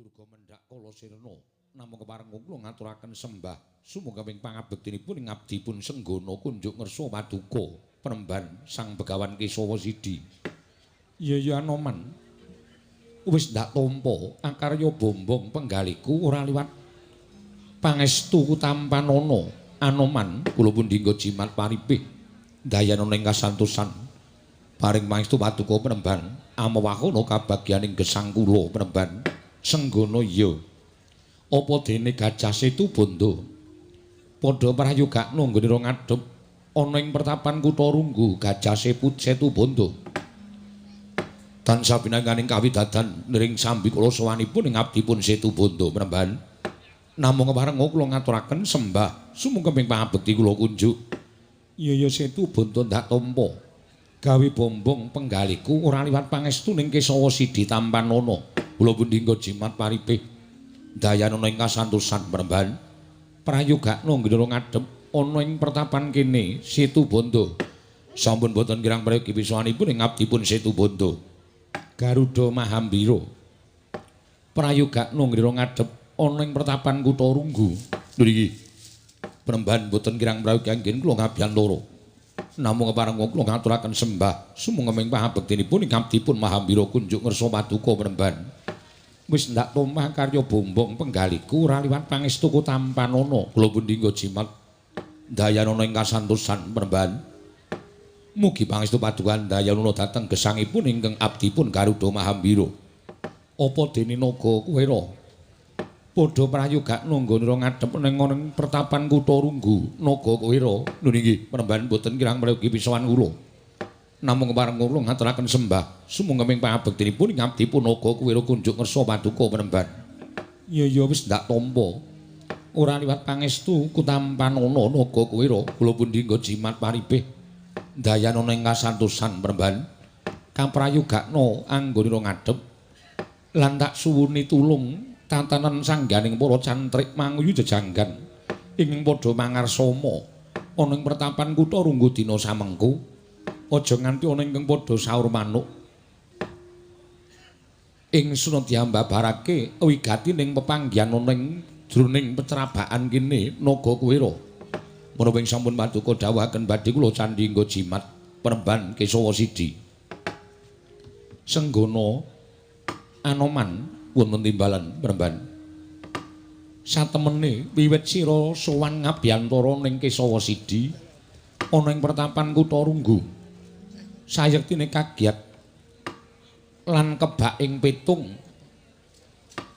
Durga Mendhak Kala Sirna namung kepareng kula ngaturaken sembah sumuga ping pangabektinipun ing abdipun Senggana kunjuk ngersa paduka penemban Sang Begawan Kesawa Sidi. Ya Anoman. Wis ndak tampa akarya bombong penggaliku ora liwat pangestu Tampanana. Anoman kula pun dinggo jimat paripih dayana ing kasantosan paring pangestu paduka penemban amawakana kabagyaning gesang kula penemban Senggana iya. Apa dene Gajah Setu Banda padha prayogakna nggone ro ngadhep ana ing pertapan Kutha Runggu Gajah Setu Banda. Tansah pinanganing kawidadan niring sambi kula sowanipun ing abdipun Setu Banda penemban. Namung kepareng kula ngaturaken sembah sumuga ping pangabekti kula kunjuk. Ya Setu Banda ndak tampa gawe bombong penggaliku ora liwat pangestu ning Kesawa Sidi Tampanana. Kula pun dinggo jimat paripih dayana ing kasantosan penemban prayogakna nggone ngadhep ana ing pertapan kene Setu Banda. Sampun boten kirang prayogi pisanipun ing abdipun Setu Banda. Garuda Mahambira prayogakna nggone ngadhep ana ing pertapan Kutha Runggu. Lho iki penemban boten kirang prayogi anggen kula ngabiyantara. Namung kepareng kula ngaturaken sembah sumangga ing pangabektinipun ing abdipun Mahambira kunjuk ngersa paduka penemban. Wis ndak tomah karya bombong penggaliku ora liwat pangestu Tampanana. Kula pun dinggo jimat dayana ing kasantosan penemban. Mugi pangestu paduka dayana dhateng gesangipun ingkang abdipun Garuda Mahambira. Apa dene naga kuwira padha prayogakna nggone ro ngadhep ning pertapan Kutha Runggu naga kuwira. Lho niki penemban boten kirang prayogi pisawan kula. Namung kepareng kula ngaturaken sembah sumangga ping pangabektinipun ing abdipun naga kuwira kunjuk ngersa paduka penemban. Ya wis ndak tampa ora liwat pangestu Tampanana naga kuwira. Kula pun dinggo jimat paripih dayana ing kasantosan penemban kaprayogakna anggone ro ngadhep lan tak suwuni tulung tatanan sangganing para cantrik manguyu jejanggan ing padha mangarsama ana ing pertapan Kutha Runggu dina samengko. Aja nganti ana ingkang padha saur manuk ingsun diambabarake wigati ning pepanggihan ana ing jroning pecerabakan kene naga kuwira. Menapa ing sampun paduka dawuhaken badhe kula candhi nggo jimat penemban Kesawa Sidi. Senggana Anoman wonten timbalan penemban. Satemene wiwit sira sowan ngabiyantara ning Kesawa Sidi ana ing pertapan Kutha Runggu. Sayektine kagiat lan kebak ing pitung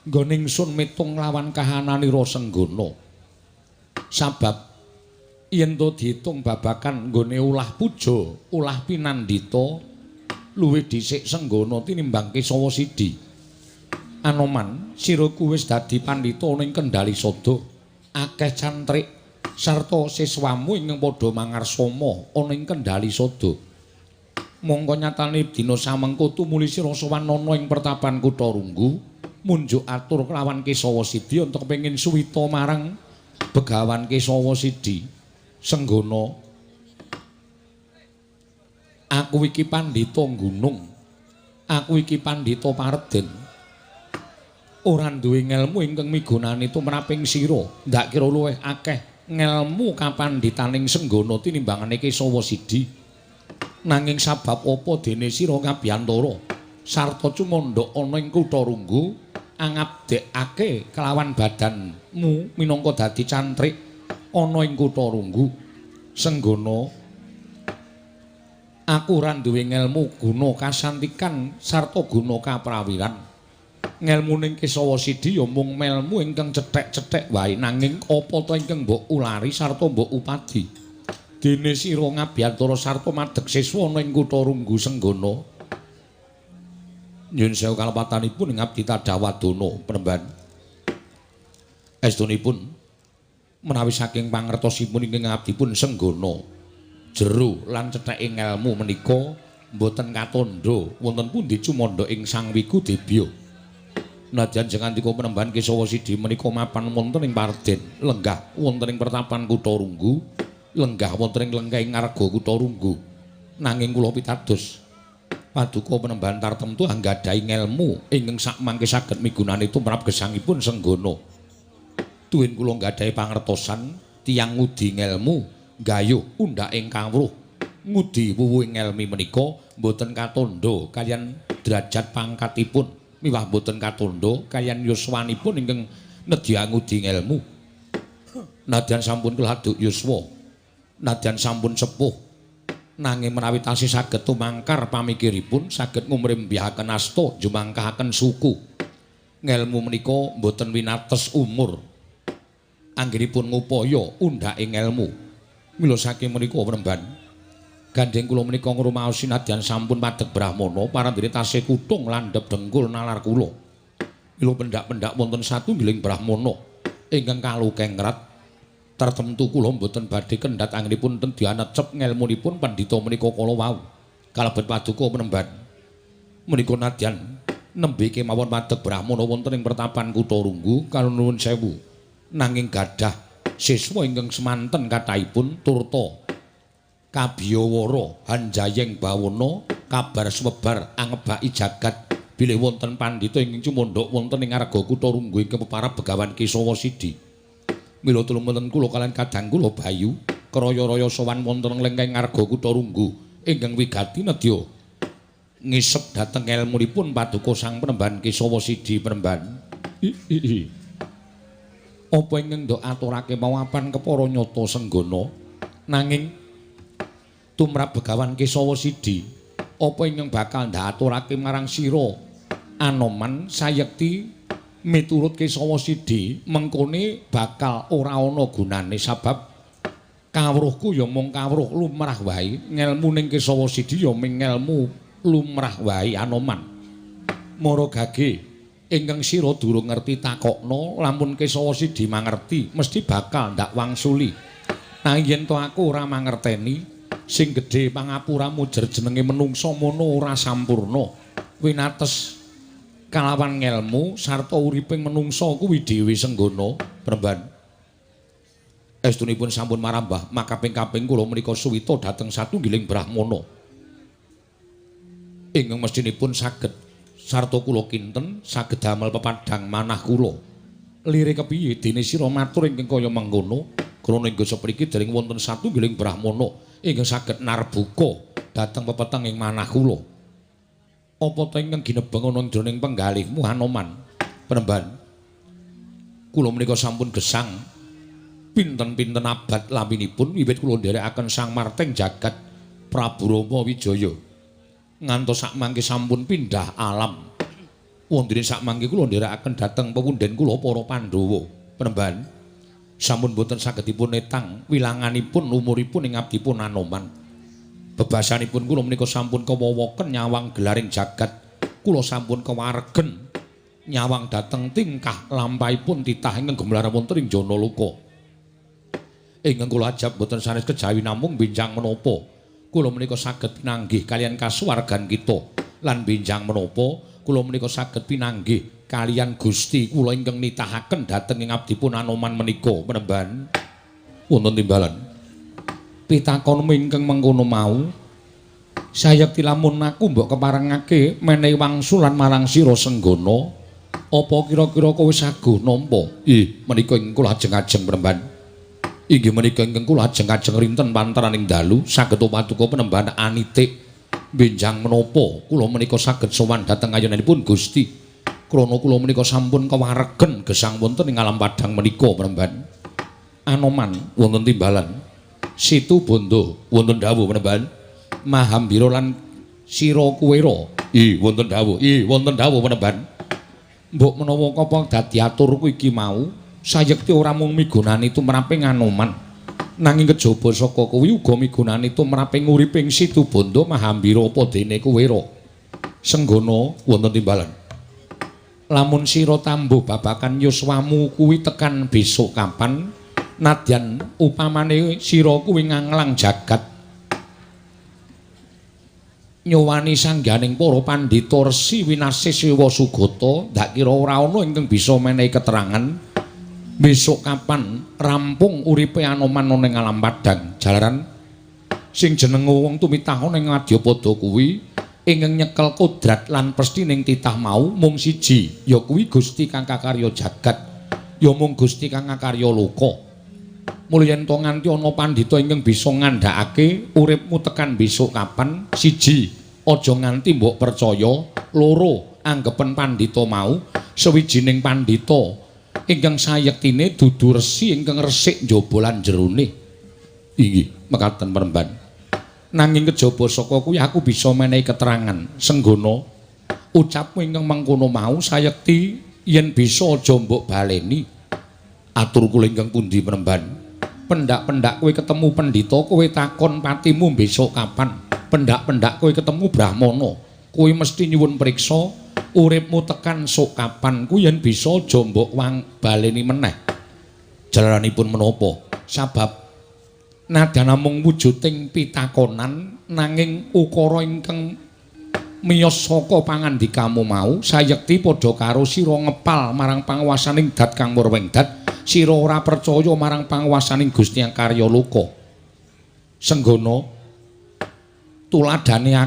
nggone ingsun mitung lawan kahananira Senggana. Sabab yen to diitung babakan nggone ulah puja, ulah pinandhita luwih dhisik Senggana tinimbang Kesawa Sidi. Anoman, siraku wis dadi pandhita ning Kendali Sada. Akeh cantrik sarta siswamu ingkang padha mangarsama ana ing Kendali Sada. Mongko nyatane dina samengko tumuli sira sowan ana ing pertapan Kutha Runggu munjuk atur kelawan Kesawa Sidi untuk kepengin suwita marang Begawan Kesawa Sidi. Senggana, aku iki pandhita gunung, aku iki pandhita Paredèn. Ora duwe ngelmu ingkang migunani tumraping sira, ndak kira luwih akeh ngelmu kapandhitaning Senggana tinimbangane Kesawa Sidi. Nanging sabab apa dene sira ngabiyantara sarta cumandha ana ing Kutha Runggu angabdekake kelawan badanmu minangka dadi cantrik ana ing Kutha Runggu. Senggana, aku ora duwe ngelmu guna kasantikan sarta guna kaprawiran. Ngelmuning Kesawa Sidi ya mung melmu ingkang cethek-cethek wae, nanging apa ta ingkang mbok ulari sarta mbok upadi. Dene sira ngabiyantara sarta madheg siswa ana ing Kutha Runggu. Senggana, nyuwun sewu kalepatanipun ing abdi Tadhawadana penemban. Estunipun menawi saking pangertosipun ingkang abdipun Senggana jero lan cetheke ngelmu menika boten katandha wonten pundi cumandha ing Sang Wigudebya. Nadyan jengandika penemban Kesawa Sidi menika mapan wonten ing Paredèn, lenggah wonten ing pertapan Kutha Runggu, lenggah wonten ing lenggahing ngarga Kutha Runggu. Nanging kula pitados Paduka penembahan tartemtu anggadhahi ngelmu ingkang sakmangke saged migunani tumrap gesangipun Senggana. Tuwin kula nggadhahi pangertosan tiyang ngudi ngelmu gayuh undhaking kawruh ngudi wuwuhing ngelmi menika boten katandha kaliyan derajat pangkatipun miwah boten katandha kaliyan yuswanipun ingkang nedya ngudi ngelmu. Nadyan sampun keladuk yuswa, nadyan sampun sepuh nanging menawi tasih saged tumangkar pamikiripun saged ngumrimbihaken asta jumangkahaken suku. Ngelmu menika boten winates umur. Anggenipun ngupaya undhaking ngelmu. Mila saking menika penemban gandeng kula menika ngrumaosi nadyan sampun padheg brahmana parandene tasih kutung landhep dengkul nalar kula. Mila pendak-pendak wonten satunggiling brahmana ingkang kalukengrat tartemtu kula mboten badhe kendhat anggenipun tendyan necep ngelmunipun pandhita menika kala wau kalebet paduka penemban menika nadyan nembe kemawon padheg brahmana wonten ing pertapan Kutarunggu kala nuwun sewu nanging gadah siswa ingkang semanten kathahipun turta kabiyawara hanjayeng bawana kabar sumebar angebaki jagat bilih wonten pandhita ingkang cumandha wonten ing Arga Kutarunggu ingkang peparab Begawan Kesawa Sidi. Mila tulungan kula kaliyan kadang kula Bayu kraya-raya sowan wonten ing lengkeng Arga Kutarunggu ingkang wigati nedya ngisep dhateng elmunipun Paduka Sang Penemban Kesawa Sidi penemban. Apa ingkang ndok aturake mawapan kepara nyata Senggana nanging tumrap Begawan Kesawa Sidi apa ingkang bakal ndaturake marang sira Anoman sayekti miturut Kesawa Sidi mengkone bakal ora ana gunane sabab kawruhku ya mung kawruh lumrah wae ngelmuning Kesawa Sidi ya mung ngelmu lumrah wae Anoman. Mara gage ingkang sira durung ngerti takokno lamun Kesawa Sidi mangerti mesti bakal ndak wangsuli. Nanging yen to aku ora mangerteni sing gedhe pangapuramu jer jenenge menungsa mono ora sampurna winates kalawan ngelmu sarta uriping menungsa kuwi dhewe Senggana penemban. Estunipun sampun marambah makaping-kaping kula menika suwita dhateng satunggiling brahmana ingkang mestinipun saged sarta kula kinten saged damel pepadhang manah kula. Lire kepiye dene sira matur ingkang kaya mengkono krana ing sapriki dereng wonten satunggiling brahmana ingkang saged narbuka dhateng pepeteng ing manah kula. Apa ta ingkang ginebeng ana jroning penggalihmu Anoman penemban? Kula menika sampun gesang pinten-pinten abad laminipun wiwit kula nderekaken Sang Marteng Jagat Prabu Rama Wijaya ngantos sakmangke sampun pindah alam. Wondene sakmangke kula nderekaken dhateng pepundhen kula para Pandhawa penemban sampun boten saged dipun netang wilanganipun umuripun ing abdipun Anoman. Bebasanipun kula menika sampun kewawoken nyawang gelaring jagat. Kula sampun kewaregen nyawang dhateng tingkah lampahipun titah ingkang gemlar wonten ing Janaloka. Ingkang kula ajab boten sanes kejawi namung benjang menapa. Kula menika saged pinanggih kalian kasuwargan kita lan benjang menapa kula menika saged pinanggih kalian Gusti kula ingkang nitahaken dhateng ing abdipun Anoman menika penemban. Wonten timbalan pitakonmu ingkang mengkono mau sayekti lamun aku mbok keparengake menehi wangsulan marang sira Senggana apa kira-kira kowe saguh nampa? Menika ingkang kula ajeng-ajeng penemban. Inggih menika ingkang kula ajeng-ajeng rinten panteraning dalu saged paduka penemban anitik benjang menapa kula menika saged sowan dhateng ayunanipun Gusti krana kula menika sampun kewaregen gesang wonten ing alam padhang menika penemban. Anoman wonten timbalan Situ Bondo wonten dawuh penemban. Mahambira lan sira kuwira wonten dawuh wonten dawuh penemban. Mbok menawa kapa dadi aturku iki mau sayekti ora mung migunani tumraping Anoman nanging kejaba saka kuwi uga migunani tumraping uriping Situ Bondo Mahambira apa dene kuwira. Senggana wonten timbalan. Lamun sira tambuh babakan yuswamu kuwi tekan besok kapan nadyan upamane sira kuwi nganglang jagat nyowani sangganing para pandhita resi winasih Siwa Sugata ndak kira ora ana ingkang bisa menehi keterangan besok kapan rampung uripe Anoman ning alam padhang jalaran sing jeneng wong tumitah ning Madyapada kuwi ingkang nyekel kodrat lan prestining titah mau mung siji, ya kuwi Gusti kang kakarya jagat, ya mung Gusti kang kakarya loka. Mula yen to nganti ana pandhita ingkang bisa ngandhakake uripmu tekan besok kapan, siji, aja nganti mbok percaya, loro, anggepen pandhita mau sawijining pandhita ingkang sayektine dudu resi ingkang resik njaba lan jerone. Inggih, mekaten Peremban. Nanging kejaba saka kuwi aku bisa menehi keterangan. Senggana, ucapmu ingkang mangkono mau sayekti yen bisa aja mbok baleni. Atur kula ingkang pundi Peremban? Pendak-pendak kowe ketemu pendhita, kowe takon patimu besok kapan? Pendak-pendak kowe ketemu Brahmana, kowe mesti nyuwun priksa uripmu tekan sok kapan ku yen bisa aja mbok baleni meneh. Jalaranipun menapa? Sabab nadan namung wujuding pitakonan nanging ukara ingkang miyos saka pangandikamu mau sayekti padha karo sira ngepal marang panguwasaning dat kang murweng dat, sira ora percaya marang panguwasaning Gusti Hyang Karya Loka. Senggana tuladhane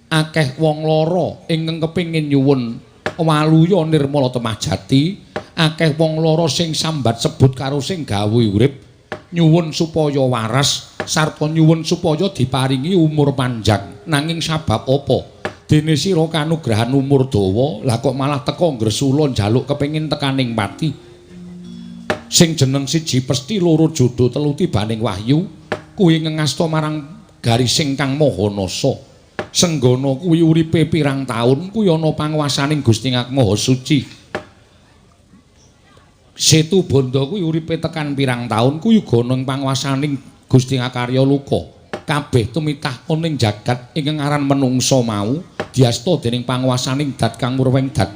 akeh wong lara ingkang kepingin nyuwun waluya nirmala temah jati, akeh wong lara sing sambat sebut karo sing gawe urip nyuwun supaya waras sarta nyuwun supaya diparingi umur panjang. Nanging sabab apa? Dene sira kanugrahan umur dawa, lah kok malah teka Gresula njaluk kepengin tekaning pati. Sing jeneng siji pesti, loro jodo, telu tibaning wahyu, kuwi ngengasta marang garising kang maha nasa. Senggana kuwi uripe pirang taun kuwi ana panguwasaning Gusti Kang Maha Suci. Setu Banda kuwi uripe tekan pirang taun kuwi uga ana panguwasaning Gusti Kang Karya Loka. Kabeh tumitah ning jagat ingkang aran menungsa mau diasta dening panguwasaning dat kang murweng dat.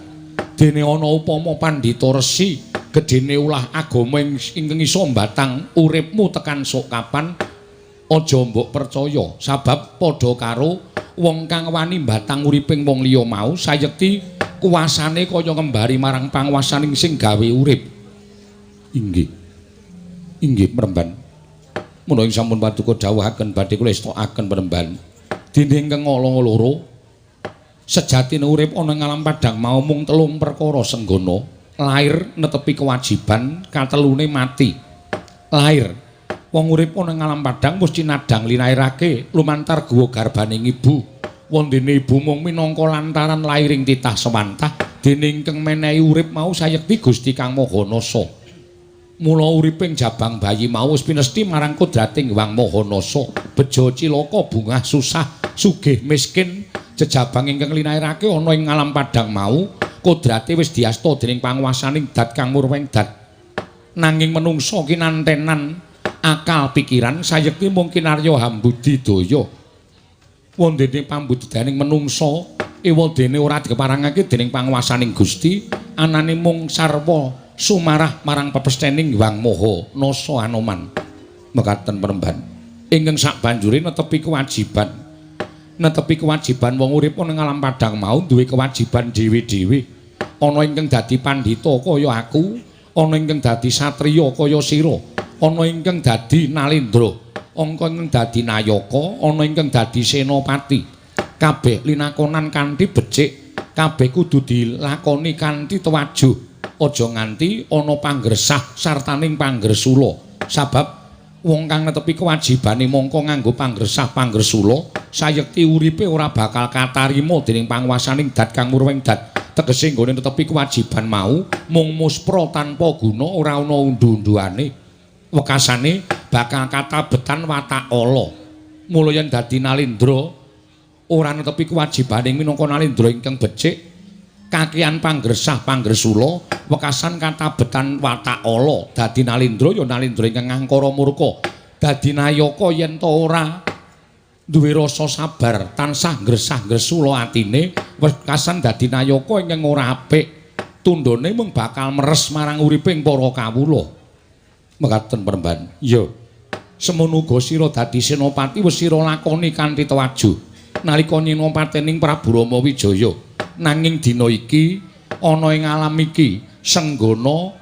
Dene ana upama pandhita resi, gedene ulah agama ingkang isa mbatang uripmu tekan sok kapan, aja mbok percaya sabab padha karo wong kang wani mbatang uriping wong liya mau sayekti kuwasane kaya ngembari marang panguwasaning sing gawe urip. Inggih. Inggih Peremban. Menawi sampun paduka dawuhaken badhe kula estokaken Peremban. Dene ingkang loro sejatine urip ana ing alam padang mau mung telung perkara Senggana. Lair netepi kewajiban, katelune mati. Lair wong urip ana ing alam padang mesti nadang linairake lumantar guwa garbaning ibu. Wondene ibu mung minangka lantaran lairing titah semantah, dene ingkang menehi urip mau sayekti Gusti Kang Maha Nasa. Mula uriping jabang bayi mau wis pinesti marang kodrating Wang Maha Nasa. Beja cilaka bungah susah, sugih miskin, jejabang ingkang linairake ana ing alam padang mau, kodrate wis diasta dening panguwasaning dat kang murweng dat. Nanging menungsa kinantenan akal pikiran sayekti mung kinarya hambudi daya. Wondene pambudidaning menungsa ewadene ora dikeparangake dening panguwasaning Gusti, anane mung sarwa sumarah marang pepestening Wang Maha Nasa Anoman. Mekaten Peremban. Ingkang sakbanjure netepi kewajiban. Netepi kewajiban wong urip ning alam padang mau duwe kewajiban dhewe-dhewe. Ana ingkang dadi pandhita kaya aku, ana ingkang dadi satriya kaya sira, ana ingkang dadi nalendra, ana ingkang dadi nayaka, ana ingkang dadi senopati. Kabeh linakonan kanthi becik, kabeh kudu dilakoni kanthi tuwajuh. Aja nganti ana panggresah sartaning panggresula. Sabab wong kang netepi kewajibane mongko nganggo panggresah-panggresula, sayekti uripe ora bakal katarima dening panguwasaning dat kang murweng dat. Tegese nggone netepi kewajiban mau mung muspra tanpa guna, ora ana undu-unduane. Wekasane bakal katabetan watak ala. Mula yen dadi nalendra ora netepi kewajibane minangka nalendra ingkang becik, kakian panggresah panggresula wekasan katabetan watak ala. Dadi nalendra ya nalendra ingkang ngangkara murka, dadi nayaka yen ta ora duwe rasa sabar tansah gresah-gresula atine, wekasan dadi nayaka ingkang ora apik, tundhone mung bakal meres marang uriping para kawula. Mekaten Peremban. Ya semono uga sira dadi senopati wis sira lakoni kanthi tuwajuh nalika nyenopatening Prabu Rama Wijaya. Nanging dina iki ana ing alam iki Senggana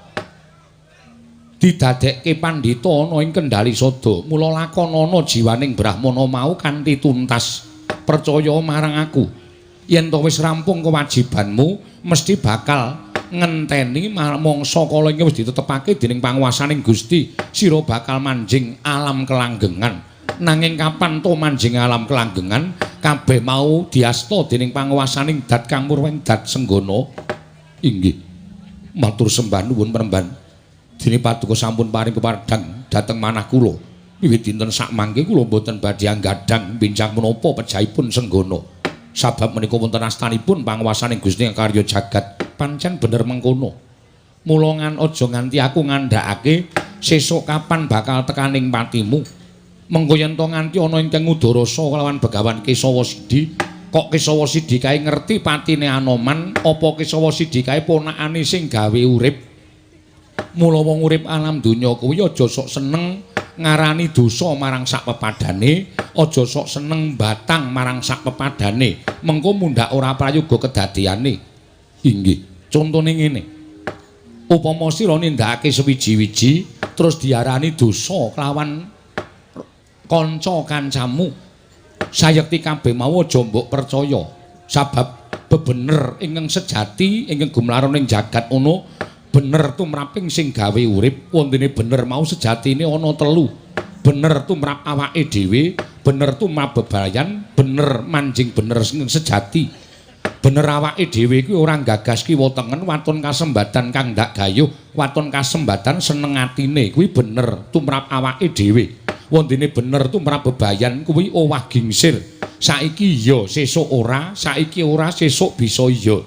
didadekke pandhita ana ing Kendali Sada. Mula lakonana jiwaning Brahmana mau kanthi tuntas. percaya marang aku. Yen to wis rampung kewajibanmu, mesti bakal ngenteni mangsa kala iki wis ditetepake dening panguwasaning Gusti. Sira bakal manjing alam kelanggengan. Nanging kapan to manjing alam kelanggengan, kabeh mau diasta dening panguwasaning Dat Kang Murweng Dat Senggana. Inggih. Matur sembah nuwun Penemban. Dene Paduka sampun paring pepadang dhateng manah kula. Wiwit dinten sak mangke kula boten badhe anggadhang bincang menapa pejahipun Senggana. Sabab menika wonten astanipun panguwasaning Gusti Karya Jagat. Pancen bener mengkono. Mula aja nganti aku ngandhakake sesuk kapan bakal tekaning patimu. Mengko yen to nganti ana ingkang ngudarasa kelawan Begawan Kesawa Sidi, kok Kesawa Sidi kae ngerti patine Anoman, apa Kesawa Sidi kae ponakane sing gawe urip. Mula wong urip alam donya kuwi aja sok seneng ngarani dosa marang sak pepadane, aja sok seneng batang marang sak pepadane. Mengko mundhak ora prayoga kedadiane. Inggih, contone ngene. Upama sira nindakake sewiji-wiji terus diarani dosa kelawan kanca-kancamu, sayekti kabeh mau aja mbok percaya. Sabab bebener ingkang sejati ingkang gumlaron ing jagat ono bener tumraping sing gawe urip. Wontene bener mau sejatine ana telu. Bener tumrap awake dhewe, bener tumrap bebayan, bener manjing bener sing sejati. Bener awake dhewe kuwi ora gagas kiwa tengen, waton kasembatan kang ndak gayuh, waton kasembatan seneng atine kuwi bener tumrap awake dhewe. Wontene bener tumrap bebayan kuwi owah gingsir. Saiki iya, sesuk ora, saiki ora, sesuk bisa iya.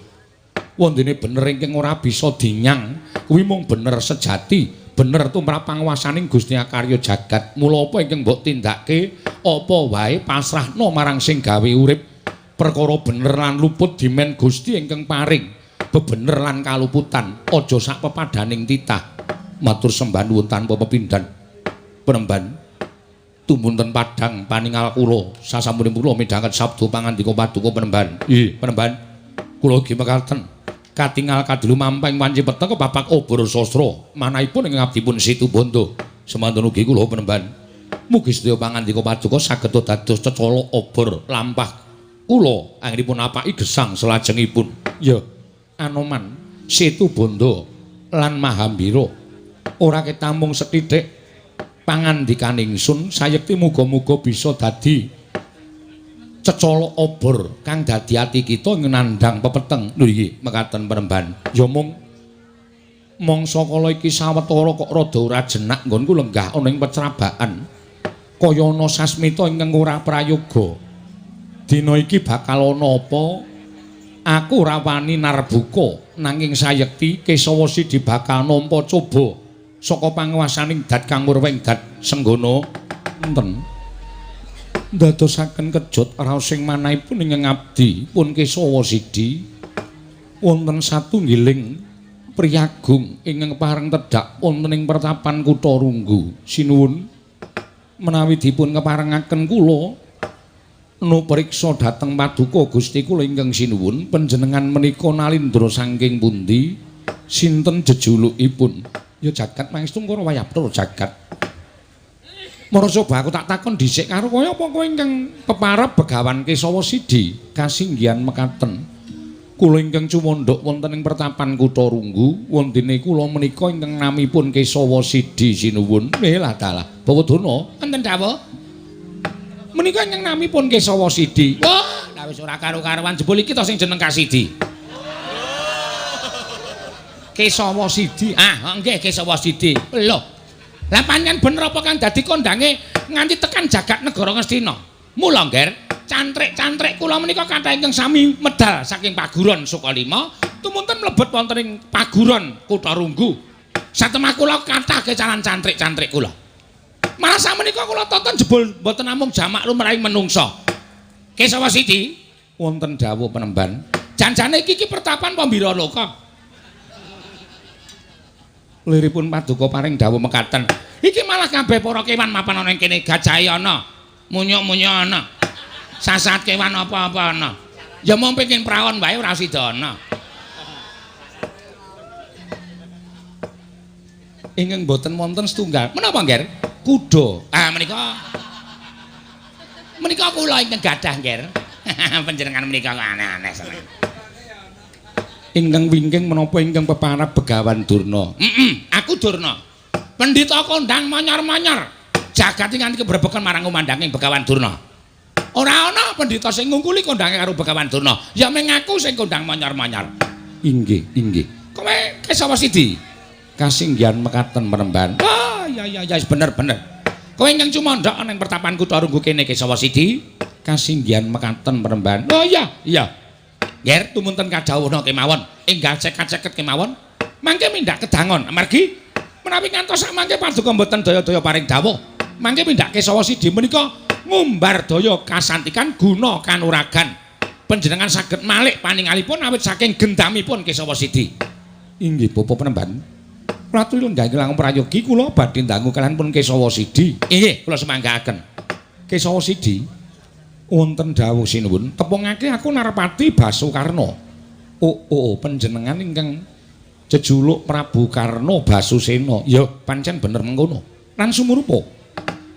Wondene bener ingkang ora bisa dinyang kuwi mung bener sejati, bener tumrap panguwasaning Gusti Karya Jagat. Mula apa ingkang mbok tindake, apa wae pasrahna marang sing gawe urip. Perkara bener lan luput dimen Gusti ingkang paring bebener lan kaluputan, aja sak pepadaning titah. Matur sembah nuwun tanpa pepindhan. Penemban tumunten padhang paningal kula sasampunipun kula midhanget sabda pangandika Paduka Penemban. Nggih, Penemban. Kula ugi mekaten katingal kadelu mamping wanci peteng kebapak obor sastra manahipun ing abdipun Situbanda. Semanten ugi kula Penemban. Mugi sedaya pangandika Paduka saged dados cecala obor lampah kula anggenipun apaki gesang salajengipun. Ya, Anoman, Situbanda lan Mahambira ora ketamung sethithik pangandikan ingsun sayekti muga-muga bisa dadi cecala obor kang dadi ati kita nandhang pepeteng. Lho iki mekaten Penemban. Ya mung mangsa kala iki sawetara kok rada ora jenak nggonku lenggah ana ing pecrabakan. Kaya ana sasmita ingkang ora prayoga. Dina iki bakal ana apa? Aku ora wani narbuka nanging sayekti Kesawa Sidi bakal nampa coba saka panguwasaning Dat Kang Murweng Dat Senggana enten ndadosaken kejut raos sing manahipun ingkang abdi pun Kesawa Sidi wonten satunggiling priyagung ingkang pareng tedhak wonten ing pertapan Kutha Runggu. Sinuwun menawi dipun keparengaken kula nupriksa dhateng Paduka Gusti kula ingkang sinuwun panjenengan menika nalindra saking pundi, sinten jejulukipun? Ya jagat pangestu karo wayapura jagat. Mara coba aku tak takon dhisik karo kaya apa kowe ingkang peparep Begawan Kesawa Sidi kasinggihan mekaten. Kula ingkang cumandhak wonten ing pertapan Kutha Runggu, wontene kula menika ingkang namipun Kesawa Sidi sinuwun. Lah dalah, Bawadana, enten dawuh. Menika ingkang namipun Kesawa Sidi. Wah, lah wis ora karo-karuan jebul iki to sing jeneng Kasidi. Kesawa Sidi. Ah, nggih Kesawa Sidi. Lho. Lah pancen bener apa kang dadi kondange nganti tekan jagat negara Ngastina? Mula, Nger, cantrik-cantrik kula menika kathah ingkang sami medal saking paguron Sukalima, tumunten mlebet wonten ing paguron Kutha Runggu. Satemah kula kathah kecalan cantrik-cantrik kula. Malah samenika kula tonton jebul mboten namung jamak lumrahing menungsa. Kesawa Sidi wonten dawuh Penemban. Janjane iki pertapan pambira loka. Liripun Paduka paring dawuh mekaten. Iki malah kabeh para kewan mapan ana ing kene, gajahe ana, munyuk-munyuk ana. Sasat kewan apa-apa ana. Ya mung pengin praon wae ora sida ana. Ingkang boten wonten setunggal. Menapa, Nger? Kuda. Ah menika kula ingkang gadah, Nger. Panjenengan menika kok aneh-aneh seneng. Ingkang wingking menapa ingkang peparab Begawan Durna? Aku Durna. Pendhita kondang manyar-manyar. Jagat nganti kebrebeken marang kumandhanging Begawan Durna. Ora ana pendhita sing ngungkuli kondange karo Begawan Durna. Ya mung aku sing kondang manyar-manyar. Inggih, inggih. Kowe sapa sidi? Kasinggihan mekaten Penemban. Ah, ya bener. Kowe ingkang cumandhak ning pertapan Kutha Runggu kene sapa sidi? Kasinggihan mekaten Penemban. Oh iya. Yer tumunten kadhawuhna kemawon, enggal ceket-ceket kemawon, mangke mindhak kedangon amargi menawi ngantos sak mangke paduka mboten daya-daya paring dawuh, mangke mindhake sawa sidi menika ngumbar daya kasantikan guna kanuragan. Panjenengan saged malih paningalipun awit saking gendamipun Kesawa Sidi. Inggih Bapa Penemban. Ratu lenggah langkung prayogi kula badhe ndangu kalian pun Kesawa Sidi. Inggih, kula semanggaken. Kesawa Sidi wonten dawuh sinuwun tepungake aku Narpati Basukarna. Panjenengan ingkang jejuluk Prabu Karna Basusena. Ya pancen bener mengkono. Lan sumurupa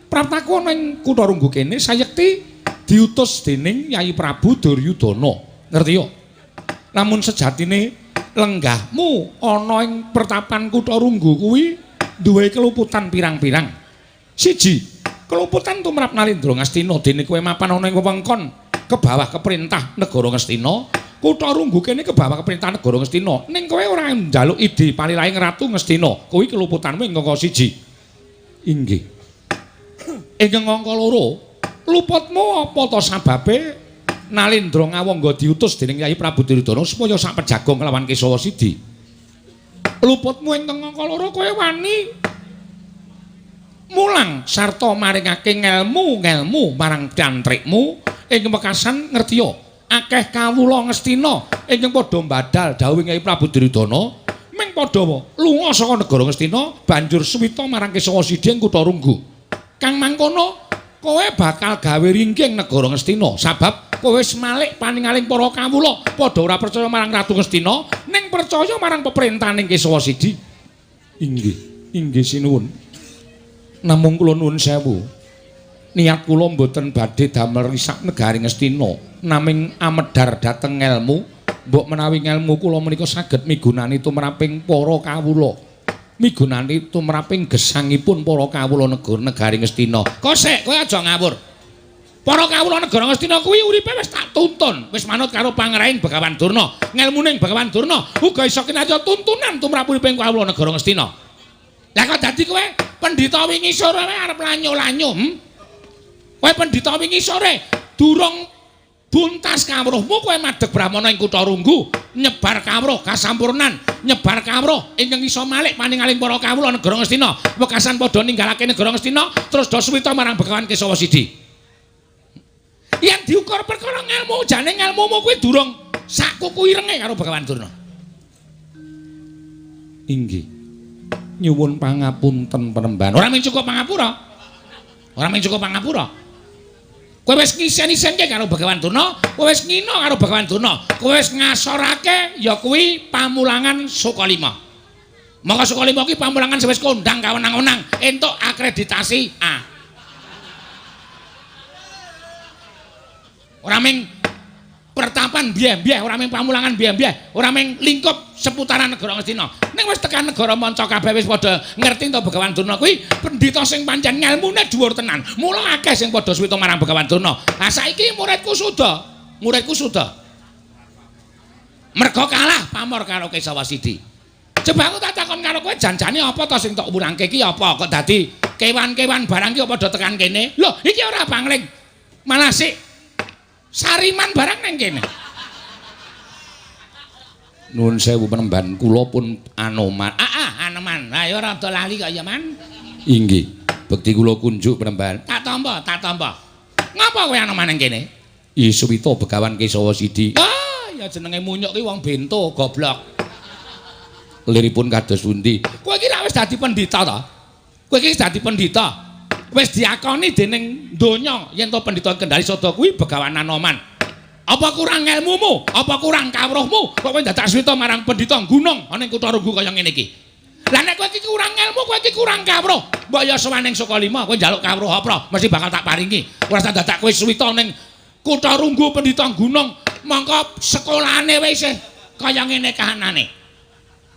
Praptaku ana ing Kutha Runggu kene sayekti diutus dening Yai Prabu Duryudana. Ngerti yo? Lamun sejatine lenggahmu ana ing pertapan Kutha Runggu kuwi duwe keluputan pirang-pirang. Siji, keluputan tumrap Nalendra Ngastina dene kowe mapan ana ing wewengkon kebawah keperintah negara Ngastina. Kutha Runggu kene kebawah keperintah negara Ngastina. Ning kowe ora njaluk idi palilahing Ratu Ngastina. Kuwi keluputanmu ing angka siji. Inggih. Ing angka loro, luputmu apa ta sababe Nalendra Ngawangga diutus dening Yai Prabu Duryudana supaya sak pejagong kelawan Kesawa Sidi. Luputmu ing angka loro kowe wani mulang sarta maringake ngelmu marang cantrikmu ing Mekasan ngerti yo akeh kawula Ngastina ingkang padha mbadal dawuh Yai Prabu Duryudana ming padha lunga saka negara Ngastina banjur suwita marang Kesawa Sidi ing Kutha Runggu. Kang mangkono kowe bakal gawe ringking negara Ngastina sabab kowe wis malih paningaling para kawula padha ora percaya marang Ratu Ngastina ning percaya marang peperintahaning Kesawa Sidi. Inggih sinuwun. Namung kula nuwun sewu. Niat kula mboten badhe damel risak negari Ngastina, naming amedhar dhateng ngelmu, mbok menawi ngelmu kula menika saged migunani tumraping para kawula. Migunani tumraping gesangipun para kawula negari Ngastina. Kosek kowe aja ngawur. Para kawula negara Ngastina kuwi uripe wis tak tuntun, wis manut karo pangrahing Begawan Durna. Ngelmuning Begawan Durna uga isa kinaya tuntunan tumrap uriping kawula negara Ngastina. Lah kok dadi kowe pendhita wingi sore arep lanyu-lanyu. Kowe pendhita wingi sore durung buntas kawruhmu kowe madheg Brahmana ing Kutha Runggu, nyebar kawruh kasampurnan, nyebar kawruh ingkang isa malih paningaling para kawula negara Ngastina. Wekasan padha ninggalake negara Ngastina terus do suwita marang Begawan Kesawa Sidi. Yen diukur perkara ngelmu, jane ngelmumu kuwi durung sak kuku irenge karo Begawan Durna. Inggih. Nyuwun pangapunten Penemban. Ora mung cukup pangapura. Kowe wis ngisen-isenke karo Begawan Durna, kowe wis ngina karo Begawan Durna, kowe wis ngasorake ya kuwi pamulangan Sukalima. Maka Sukalima kuwi pamulangan wis kondang kawenang-wenang entuk akreditasi A. Ora ming pertapan biye-biye, ora ming pamulangan biye-biye, ora ming lingkup seputaran negara Ngastina. Ning wis tekan negara manca kabeh wis padha ngerti to Begawan Durna kuwi pendhita sing pancen ngelmune dhuwur tenan. Mula akeh sing padha suwita marang Begawan Durna. Lah saiki muridku suda. Merga kalah pamor karo Kesawa Sidi. Coba aku tak takon karo kowe janjane apa to sing tok wurangke iki apa kok dadi kewan-kewan barang ki padha tekan kene. Lho, iki ora pangling. Malah sik sariman barang nang kene. Nuwun sewu Penemban, kula pun Anoman. Anoman. Lah ya rada lali kok ya, Man. Inggih. Bekti kula kunjuk Penemban. Tak tampa. Ngapa kowe Anoman nang kene? Suwita Begawan Kesawa Sidi. Ya jenenge munyuk ki wong bento, goblok. Liripun kados pundi? Kowe iki wis dadi pendhita to? Wis diakoni dening donya yen to pendhita Kendari Sada kuwi Begawan Anoman. Apa kurang ilmumu? Apa kurang kawruhmu? Kok kowe dadak swita marang pendhita gunung ana ing Kutha Runggu kaya ngene iki. Lah nek kowe iki kurang ilmu, kowe iki kurang kawruh. Mbok ya sowaning Sukalima kowe njaluk kawruh apa? Mesti bakal tak paringi. Ora usah dadak kowe swita ning Kutarunggu Pendhita Gunung mongko sekolahane wis kaya ngene kahanane.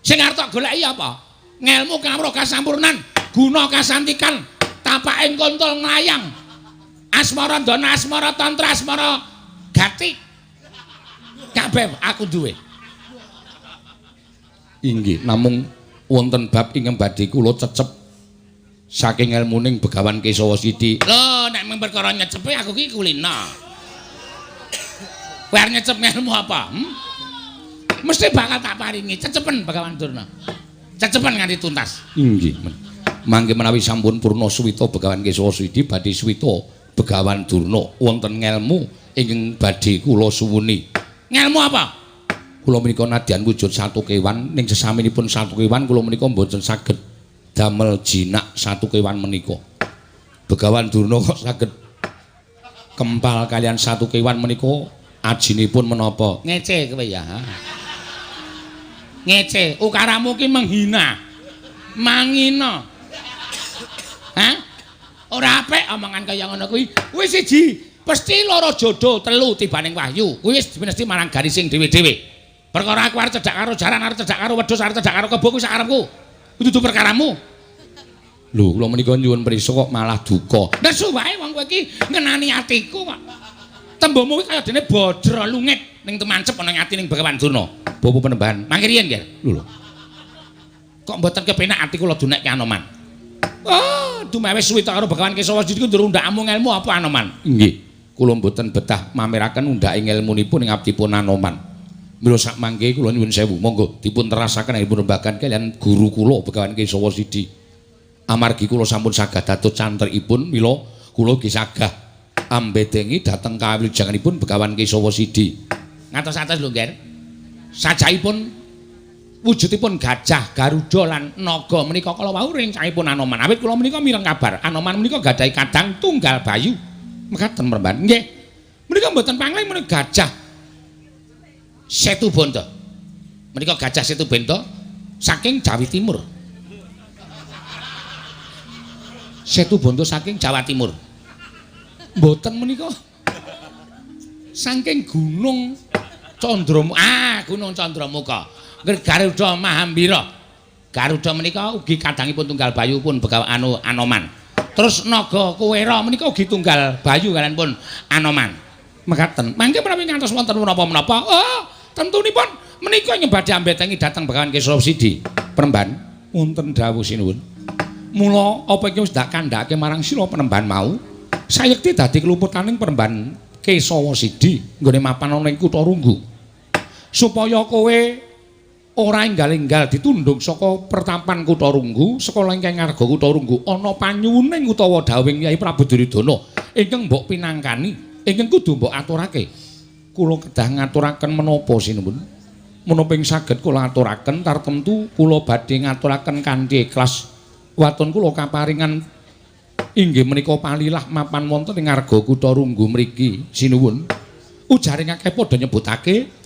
Sing arep tak goleki apa? Ngelmu kamro kasampurnan, guna kasantikan, tapaking kontol nglayang. Asmara dana, asmara tantra, asmara gati. Kabeh aku duwe. Inggih, namung wonten bab ingkang badhe kula cecep saking ilmuning Begawan Kesawa Sidi. Lho, nek mung perkara nyecepe aku ki kulina. Kowe arep nyecep ilmu apa? Mesti bakal tak paringi cecepen Begawan Durna. Cecepen nganti tuntas. Inggih. Mangke menawi sampun purna suwita Begawan Kesawa Sidi badhe suwita Begawan Durna wonten ngelmu ingkang badhe kula suwuni. Ngelmu apa? Kula menika nadyan wujud satu kewan ning sesaminipun satu kewan kula menika mboten saged damel jinak satu kewan menika. Begawan Durna kok saged kempal kalian satu kewan menika ajinipun menapa? Ngece kowe ya. Ngece, ukaramu ki menghina. Mangina. Hah? Ora apik omongan kaya ngono kuwi. Kuwi siji, pesti loro jodoh, telu tibaning wahyu. Kuwi wis mesti marang garising dhewe-dhewe. Perkara aku arep cedak karo jaran, arep cedak karo wedhus, arep cedak karo kebo kuwi sak arepku. Kudu perkaramu. Lho, kula menika nyuwun prisa kok malah duka. Nesu wae wong kowe iki ngenani atiku kok. Tembungmu kuwi kaya dene bodro lungit ning temancep ana ing atining Begawan Durna. Bapak Penembahan. Mangke riyen, Ger. Lho. Kok mboten kepenak ati kula dunekke Anoman. Oh, dumewe suwita karo Begawan Kesawa Sidi ku ndur ndakmu ngelmu apa Anoman? Nggih. Kula mboten betah mameraken undhake ngelmunipun ing abdipun Anoman. Mila sak mangke kula nyuwun sewu, monggo dipun terasaken dipun rembagan kalian guru kula Begawan Kesawa Sidi. Amargi kula sampun saged dados cantrikipun, mila kula ugi sagah ambedengi dhateng kawilujenganipun Begawan Kesawa Sidi. Ngatos-atos lho, Ger. Sajaipun wujudipun gajah, garuda lan naga menika kala wau ringcahipun Anoman. Awit kula menika mireng kabar Anoman menika gadhahi kadang tunggal bayu. Mekaten Mremban. Nggih. Menika mboten pangling menika gajah Setu Banda. Menika gajah Setu Banda saking Jawa Timur. Setu Banda saking Jawa Timur. Mboten menika saking Gunung Candramuka. Gunung Candramuka. Garuda Mahambira. Garuda menika ugi kadangipun tunggal bayu pun Anoman. Terus naga Kuwera menika ugi tunggal bayu kalian pun Anoman. Mekaten. Mangke menawi ngantos wonten menapa-menapa, oh, tentunipun menika nyembadhi ambetengi dhateng Begawan Kesawa Sidi. Penemban wonten dawuh sinuwun. Mula apa iki wis dak kandhake marang sira Penemban mau, sayekti dadi keluputaning Penemban Kesawa Sidi nggone mapan ana ing Kutha Runggu. Supaya kowe ora enggal-enggal ditundhung saka pertapan Kutha Runggu, saka lengkeng Arga Kutha Runggu ana panyuwuning utawa dawuhing Kyai Prabu Duryudana ingkang mbok pinangkani, ingkang kudu mbok aturake. Kula kedah ngaturaken menapa sinuwun? Menapa ing saged kula aturaken tartemtu kula badhe ngaturaken kanthi ikhlas. Waton kula kaparingan inggih menika palilah mapan wonten ing Arga Kutha Runggu mriki sinuwun. Ujaring akeh padha nyebutake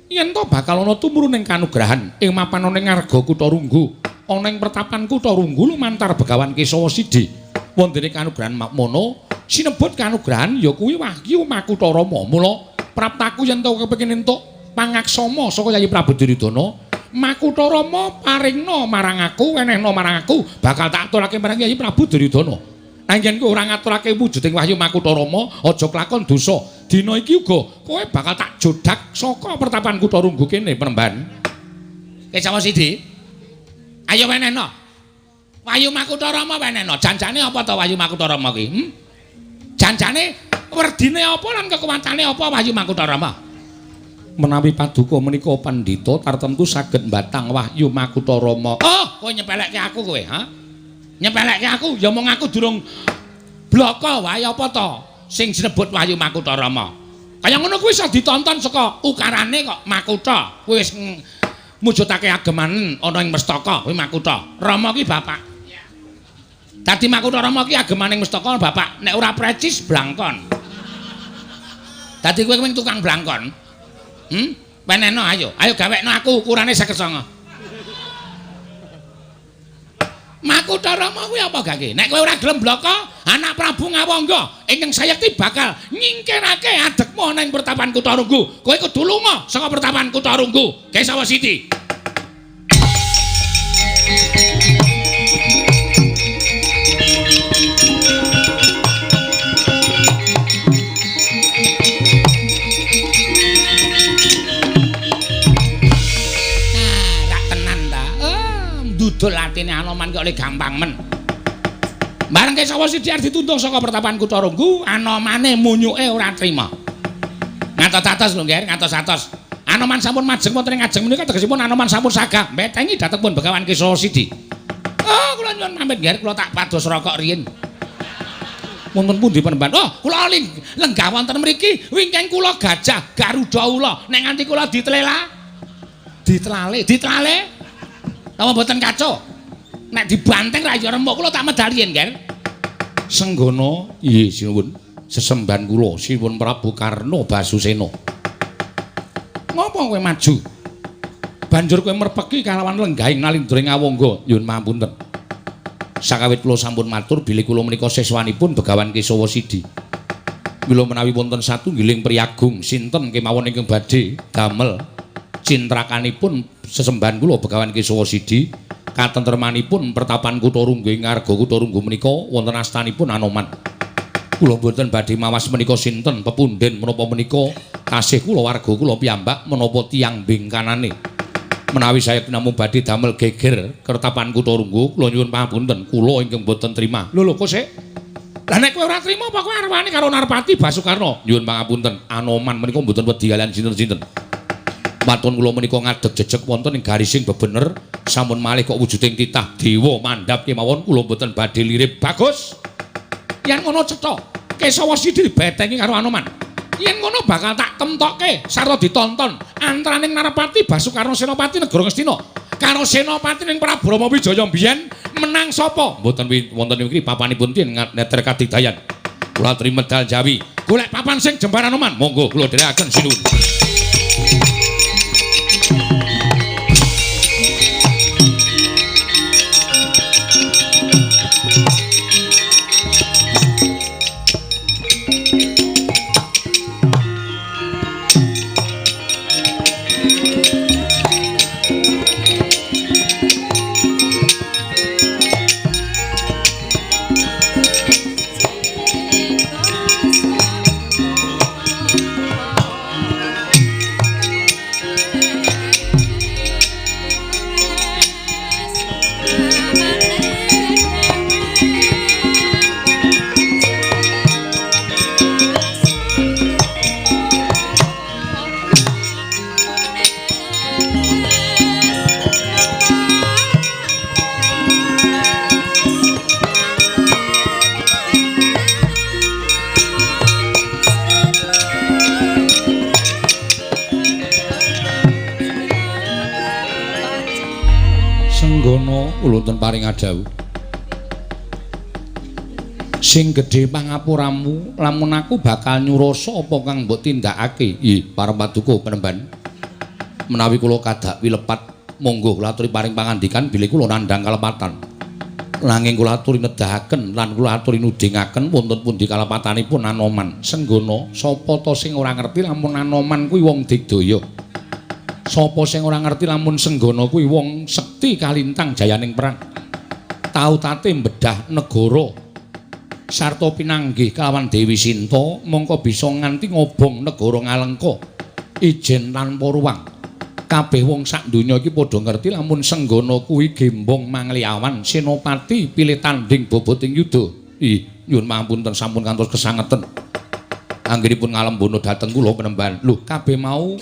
yen to bakal ana tumurun ing kanugrahan ing mapan ana ing Arga Kutha Runggu, ana ing pertapan Kutha Runggu lumantar Begawan Kesawa Sidi. Wondene kanugrahan makmono, sinebut kanugrahan ya kuwi Wahyu Makutha Rama. Mula praptaku yen to kepengin entuk pangaksama saka Kyai Prabu Duryudana, Makutha Rama paringna marang aku, wenehna marang aku, bakal tak aturake marang Kyai Prabu Duryudana. Anggen kowe ora ngaturake wujuding Wahyu Makutha Rama, aja kelakon dosa. Dina iki uga kowe bakal tak jodak saka pertapan Kutha Runggu kene, Penemban. Kesawa Sidi. Ayo wenehna. Wahyu Makutha Rama wenehna. Janjane apa to Wahyu Makutha Rama kuwi? Janjane werdine apa lan kekuwatane apa Wahyu Makutha Rama? Menawi paduka menika pandhita tartemtu saged mbatang Wahyu Makutha Rama. Oh, kowe nyepelekke aku kowe, ha? Nyepelekke aku, ya mung aku durung bloko wae apa to sing sinebut Wahyu Makutha Rama. Kaya ngono kuwi iso ditonton saka ukarane kok Makutha. Kuwi wis mujudake ageman ana ing mestaka kuwi Makutha. Rama ki bapak. Dadi Makutha Rama ki agemaning mestaka bapak. Nek ora precis blangkon. Dadi kowe kuwi tukang blangkon. Wenehno ayo. Ayo gawekno aku ukurane 59. Makutha Rama kuwi apa gake? Nek kowe ora gelem bloko, anak Prabu Ngawangga ingkang sayekti bakal nyingkirake adekmu ana ing pertapan Kutarunggu. Kowe kudu lunga saka pertapan Kutarunggu. Kesawasidi. Dudul atine Anoman kok oleh gampang men. Bareng Kesawasidi arep dituntung saka pertapan Kutarunggu, Anomane munyuke ora trima. Ngatos-atos lho, Nger, ngatos-atos. Anoman sampun majeng wonten ing ajeng menika tegesipun Anoman sampun sagah mbetengi dhateng pun Begawan Kesawasidi. Oh, kula nyuwun pamit, Nger, kula tak pados rokok riyin. Wonten pundi penemban? Oh, kula lenggah wonten mriki wingking kula gajah Garuda ula nek nganti kula ditlale. Napa mboten kaco? Nek dibanteng ra ya remuk kula tak medaliyen, Nger. Senggana, nggih sinuwun. Sesembahan kula sinuwun Prabu Karna Basusena. Ngopo kowe maju? Banjur kowe merpeki kalawan lenggahing nalindring Ngawangga. Nyuwun mapunten. Sakawit kula sampun matur bilih kula menika siswanipun Begawan Kesawasidi. Mila menawi wonten satunggiling priyagung sinten kemawon ingkang badhe damel cintrakanipun sesembahan kula Begawan Kesawasidi katentremanipun pertapan Kutarunggu ing ngarga Kutarunggu menika wonten astanipun Anoman. Kula mboten badhe mawas menika sinten pepundhen menapa menika kasih kula warga kula piyambak menapa tiyang bingkanane. Menawi saya namung badhe damel geger kertapan Kutarunggu kula nyuwun pangapunten kula ingkang mboten trima. Lho kok sik? Lah nek kowe ora trima apa kowe arepane karo Narpati Basukarna? Nyuwun pangapunten Anoman menika mboten wedi kaliyan sinten-sinten. Watun kula menika ngadeg jejeg wonten ing garising bebener sampun malih kok wujuding titah dewa mandhap kemawon kula mboten badhe lirip. Bagus. Yen ngono cetha Kesawasidi dibetengi karo Anoman. Yen ngono bakal tak temtokke sarta ditonton antaraning Narpati Basukarna Senopati Negara Ngastina karo Senopati ning Prabu Rama Wijaya mbiyen menang sapa? Mboten wonten iki papanipun tiyang neter kadigdayan. Kula aturi medal Jawi. Golek papan sing jembar Anoman. Monggo kula dherekaken sinuwun. Ulunten paring adhawu. Sing gedhe pangapuramu, lamun aku bakal nyurasa apa kang mbok tindakake? Nggih, para paduka penemban. Menawi kula kadak wilepat, monggo kula aturi paring pangandikan bilih kula nandhang kalepatan. Nanging kula aturi nedahaken lan kula aturi nudingaken wonten pundi kalepatanipun Anoman. Senggana, sapa ta sing ora ngerti lamun Anoman kuwi wong digdaya? Sapa sing ora ngerti lamun Senggana kuwi wong sekti kalintang jayaning perang. Tau tate mbedah negara sarta pinanggih kelawan Dewi Sinta mongko bisa nganti ngobong negara Ngalengka ijen tanpa ruwang. Kabeh wong sak donya iki padha ngerti lamun Senggana kuwi gembong mangliawan senopati pilih tanding boboting yuda. Ih, nyuwun pangapunten sampun kantos kesangeten. Anggenipun ngalembono dhateng kula penemban. Lho, kabeh mau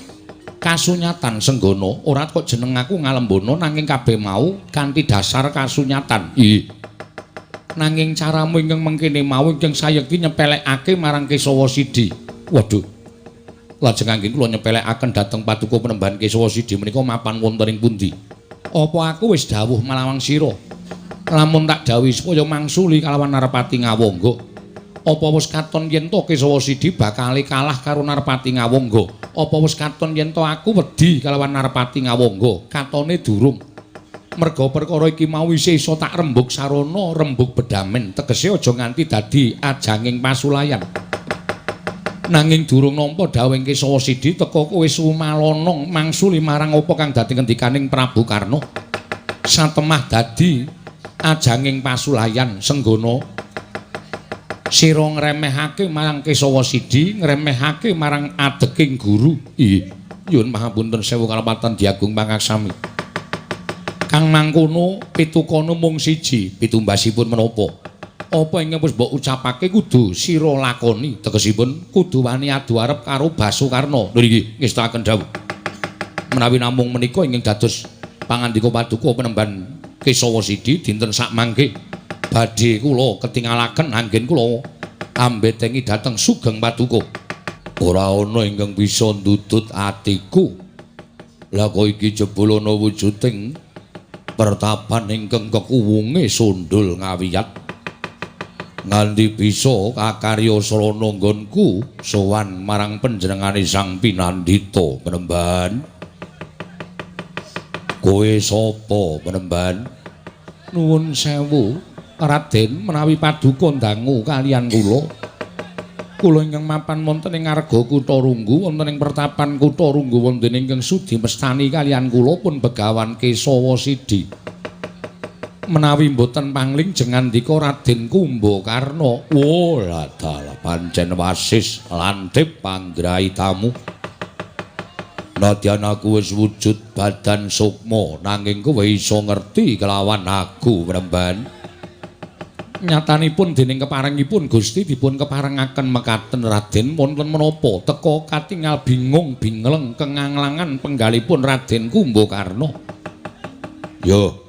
kasunyatan Senggana ora kok jeneng aku ngalembono nanging kabeh mau kanthi dasar kasunyatan. Ih. Nanging caramu ingkang mengkene mau ingkang sayekti nyepelekake marang Kesawasidi. Waduh. Lajeng anggen kula nyepelekaken dhateng paduka penemban Kesawasidi menika mapan wonten ing pundi? Apa aku wis dawuh malawang sira? Lamun tak dawuhi supaya mangsuli kalawan Narpati Ngawangga. Apa wis katon yen to Kesawasidi bakal kalah karo Narpati Ngawangga? Apa wis katon yen to aku wedi kalawan Narpati Ngawangga? Katone durung. Merga perkara iki mau isih iso tak rembug sarana, rembug bedamen, tegese aja nganti dadi ajanging pasulayan. Nanging durung nampa dawuh Kesawa Sidi teka kowe sumalonong mangsuli marang apa kang dadi ngendikaning Prabu Karna. Satemah dadi ajanging pasulayan senggana sira ngremehake marang Kesawa Sidi, ngremehake marang adeking guru. Nyuwun pangapunten sewu kalepatan Diagung Pangaksami. Kang mangkono pitukana mung siji, pitumbasipun menapa? Apa ingkang wis mbok ucapake kudu sira lakoni, tegesipun kudu wani adu arep karo Basukarna. Lho niki ngestakaken dawuh. Menawi namung menika ingkang dados pangandika paduka penemban Kesawa Sidi dinten sak mangke badhe kula ketingalaken anggen kula ambetengi dhateng sugeng paduka. Ora ana ingkang bisa ndudut atiku. Lah kok iki jebul ana wujuding pertapan ingkang kekuwunge sundul ngawiyat nganti bisa kakarya srana nggonku sowan marang panjenengane Sang Pinandhita Penemban. Kowe sapa Penemban? Nuwun sewu Raden, menawi paduka dangu kaliyan kula ingkang mapan wonten ing Arga Kutha Runggu, wonten ing pertapan Kutha Runggu wonten ingkang sudi mestani kaliyan kula pun begawan Kesawa Sidi. Menawi mboten pangling jengandika Raden Kumbakarna, wala dalah pancen wasis lantip panggrahi tamu. Nadyan aku wis wujud badan sukma, nanging kowe iso ngerti kelawan aku Penemban. Nyatanipun dening keparengipun Gusti dipun keparengaken mekaten Raden wonten menapa teka katingal bingung bingleng kenganglangan penggalipun Raden Kumbakarna. Yo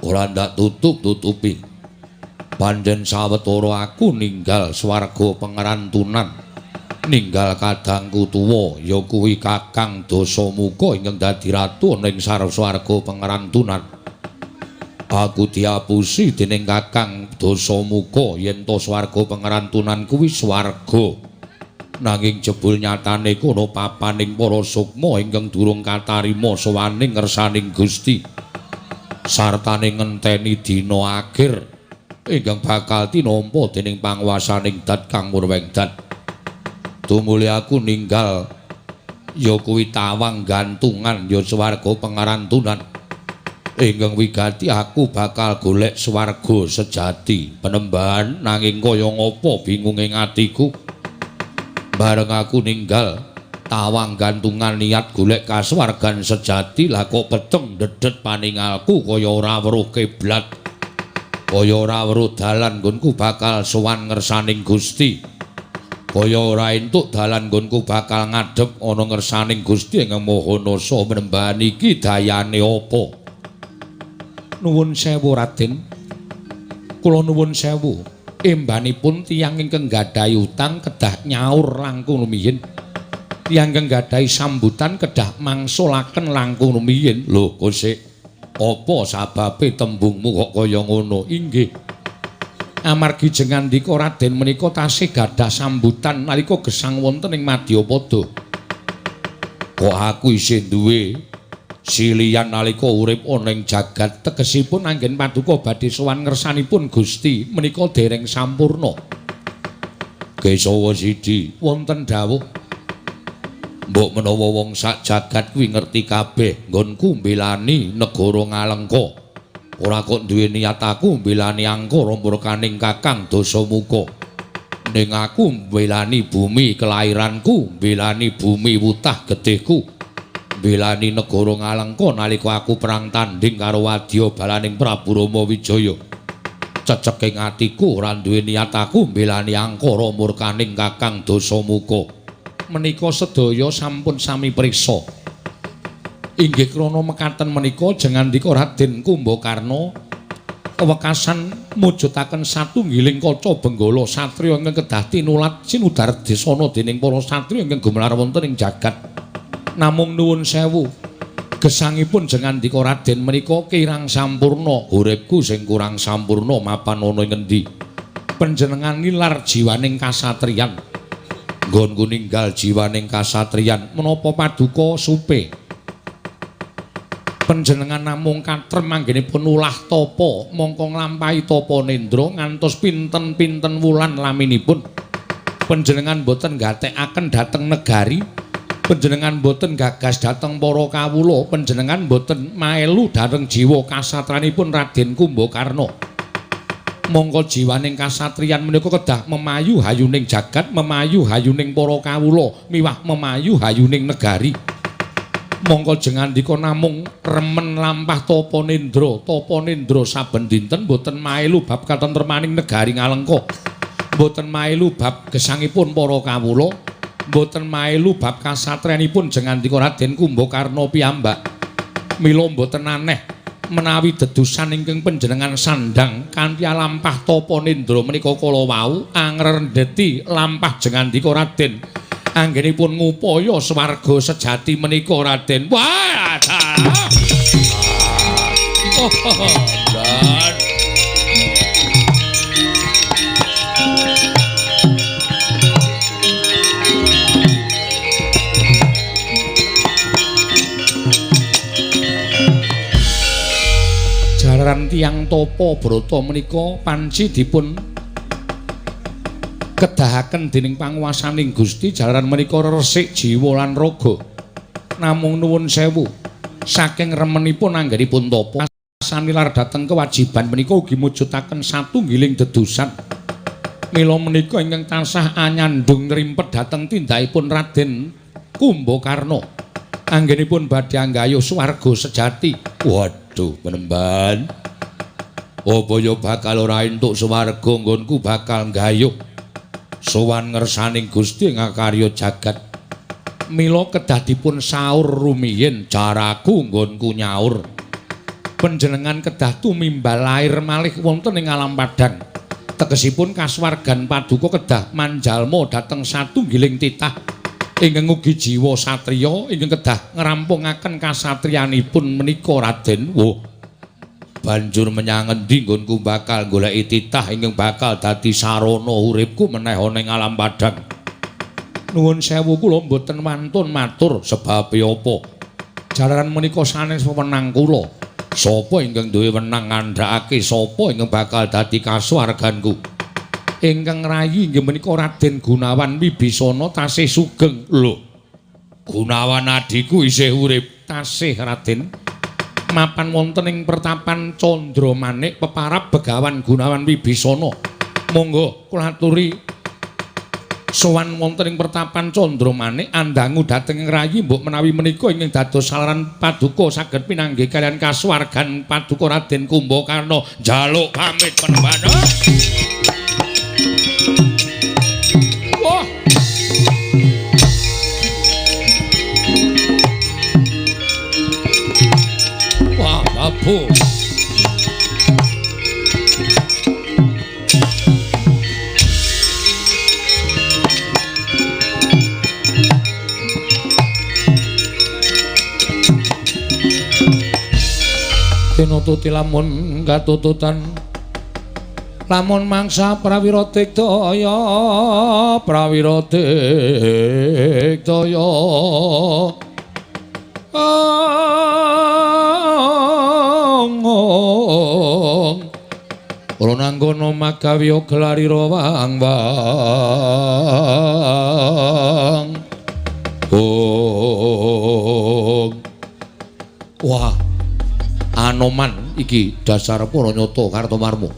ora ndak tutup-tutupi. Panjen sawetara aku ninggal swarga pengerantunan. Ninggal kadangku tuwa ya kuwi Kakang Dasamuka ingkang dadi ratu ning swarga pengerantunan. Aku diapusi dening Kakang Dasamuka yen to swarga pengerantunan kuwi swarga. Nanging jebul nyatane kono papaning para sukma ingkang durung katarima sowaning ngersaning Gusti. Sartane ngenteni dina akhir ingkang bakal tinampa dening panguwasaning Dat Kang Murwengdan. Tumuli aku ninggal ya kuwi tawang gantungan ya swarga pengerantunan. Ingkang wigati aku bakal golek swarga sejati Penemban, nanging kaya ngapa bingung ing atiku. Bareng aku ninggal tawang gantungan niat golek kaswargan sejati, lah kok peteng dedet paningalku kaya ora weruh kiblat, kaya ora weruh dalan nggonku bakal sowan ngersaning Gusti, kaya ora entuk dalan nggonku bakal ngadhep ana ngersaning Gusti ingkang Maha Nasa. Penemban iki dayane apa? Nuwun sewu Raden, kula nuwun sewu. Embanipun tiyang ingkang gadhahi utang kedah nyaur langkung rumiyin. Tiyang ingkang gadhahi sambutan kedah mangsulaken langkung rumiyin. Lho, Kosik, apa sababe tembungmu kok kaya ngono? Inggih. Amargi jengandika Raden menika tasih gadhah sambutan nalika gesang wonten ing Madyapada. Kok aku isih duwe siliyan nalika urip ana ing jagat, tegesipun anggen paduka badhe sowan ngersanipun Gusti menika dereng sampurna. Kesawa Sidi wonten dawuh, mbok menawa wong sak jagat kuwi ngerti kabeh nggonku mbelani negara Ngalengka, ora kok duwe niat aku mbelani Angkara murkaning Kakang Dasamuka, ning aku mbelani bumi kelairanku, mbelani bumi wutah gedhehku, mbelani negara Ngalengka nalika aku perang tanding karo wadya balaning Prabu Rama Wijaya. Cecek ing atiku ora duwe niat aku mbelani Angkara murkaning Kakang Dasamuka. Menika sedaya sampun sami priksa. Inggih krana mekaten menika jengandika Raden Kumbakarna kewekasan mujudaken satunggiling kaca benggala satriya ingkang kedah tinulat sinudar desana dening para satriya ingkang gumelar wonten ing jagat. Namung nuwun sewu, gesangipun jengandika Raden menika kirang sampurna. Uripku sing kurang sampurna mapan ana ing ngendi? Panjenengan nilar jiwaning kasatriyan, nggonku ninggal jiwaning kasatriyan, menapa paduka supe? Panjenengan namung katrem anggenipun ulah tapa mongko nglampahi tapa nendra ngantos pinten-pinten wulan laminipun. Panjenengan boten gatekaken dhateng negari, panjenengan boten gagas dhateng para kawula, panjenengan boten maelu dhateng jiwa kasatranipun Raden Kumbakarna. Mongko jiwaning kasatriyan menika kedah memayu hayuning jagat, memayu hayuning para kawula, miwah memayu hayuning negari. Mongko jengandika namung remen lampah tapa nendra saben dinten boten maelu bab katentremaning negari Ngalengka, boten maelu bab gesangipun para kawula, boten maelu bab kasatriyanipun jengandika Raden Kumbakarna piyambak. Mila boten aneh menawi dedusan ingkang panjenengan sandhang kanthi lampah tapa nendra menika kala wau angrendeti lampah jengandika Raden anggenipun ngupaya swarga sejati menika Raden. Wah, dan jalaran tiyang tapa brata menika panci dipun kedahaken dening panguwasaning Gusti jalaran menika resik jiwa lan raga. Namung nuwun sewu saking remenipun anggenipun tapa sanilar dhateng kewajiban menika ugi mujudaken satunggiling dedusan. Mila menika ingkang tansah anyandung ngrimpet dhateng tindakipun Raden Kumbakarna anggenipun badhe anggayuh swarga sejati. Waduh, Penemban. Apa ya bakal ora entuk swarga nggonku bakal nggayuh sowan ngersaning Gusti ngakarya jagat. Mila kedah dipun saur rumiyin jaraku nggonku nyaur. Panjenengan kedah tumimbal lair malih wonten ing alam padang. Tegesipun kasuwargan paduka kedah manjalma dhateng satunggiling titah ingkang ugi jiwa satriya ingkang kedah ngrampungaken kasatriyanipun menika Raden. Woh, banjur menyang endi nggonku bakal goleki titah ingkang bakal dadi sarana uripku meneh ana ing alam padang. Nuwun sewu kula mboten wantun matur sebab apa. Jalaran menika sanes wewenang kula. Sapa ingkang duwe wenang ngandhakake sapa ingkang bakal dadi kasuwarganku. Ingkang rayi inggih menika Raden Gunawan Wibisana tasih sugeng. Lho, Gunawan adiku isih urip. Tasih Raden. Mapan wonten ing pertapan Candramanik peparab Begawan Gunawan Wibisana. Monggo kula aturi sowan wonten ing pertapan Candramanik andangu dhateng ing rayi mbok menawi menika ingkang dados salaran paduka saged pinanggih kaliyan kasuwargan paduka Raden Kumbakarna. Njaluk pamit Panembana. Wah. Wah, babu. Tinututi lamun katututan lamun mangsa prawira digdaya ora nanggono magawi glarira wang-wang. Wah, Anoman iki dasar para nyata Kartomarma.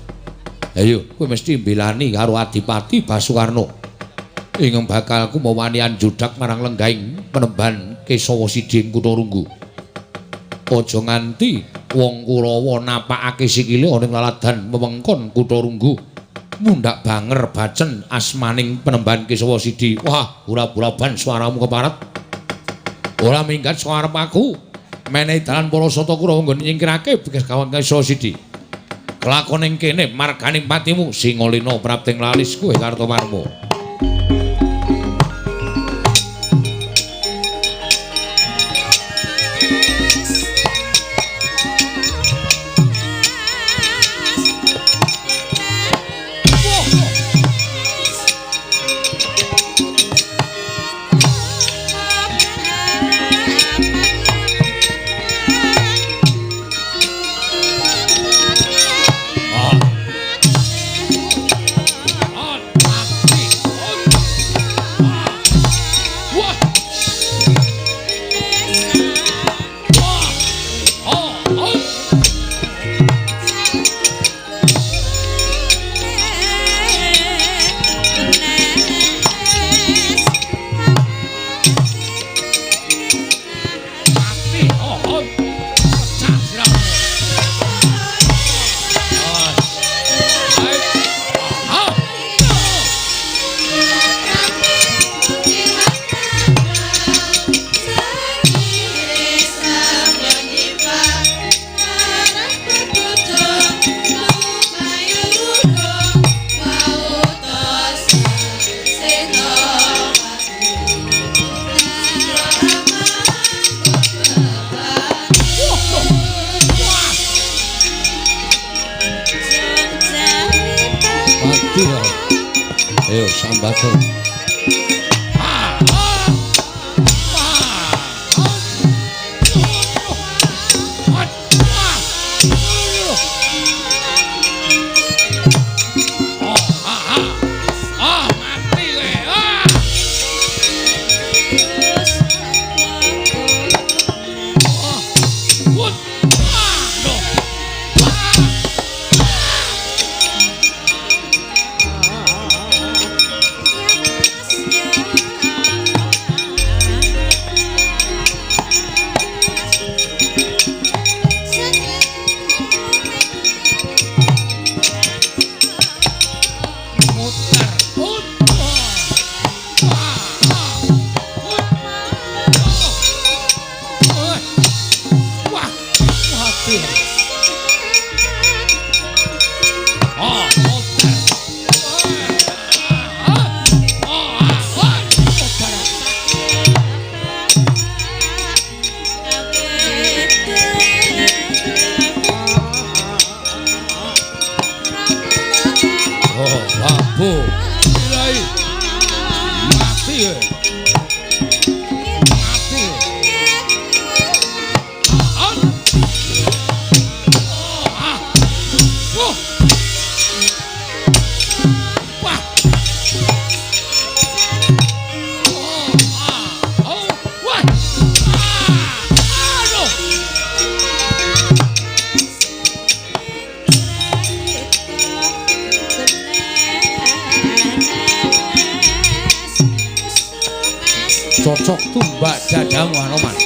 Ayo, kowe mesti mbelani karo Adipati Basuwarna. Ingkang bakal kumawani anjudak marang lenggahing Penemban Kesawasidi ing Kutha Runggu. Aja nganti wong Kurawa napakake sikile ana ing laladan wewengkon Kutha Runggu. Mundhak banger bacen asmaning Penemban Kesawasidi. Wah, ura-uraban swaramu keparat. Ora minggat suarep aku. Menehi dalan para sata Kurawa nggon nyingkirake bekas kawan Kesawasidi. Kelakon ing kene marganing patimu Singalena prapting lalis kowe Kartomarma. Ayo sambatu. Cocok tumbak dadang Anoman.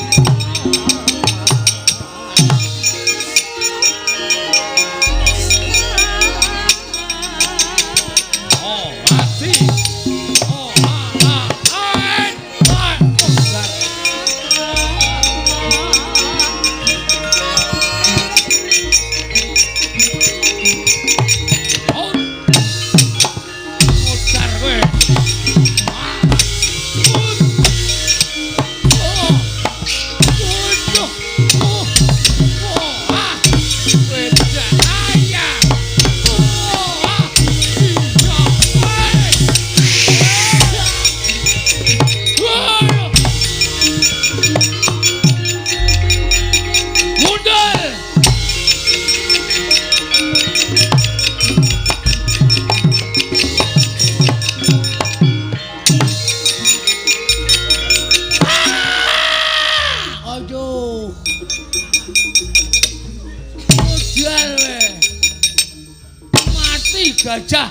Gajah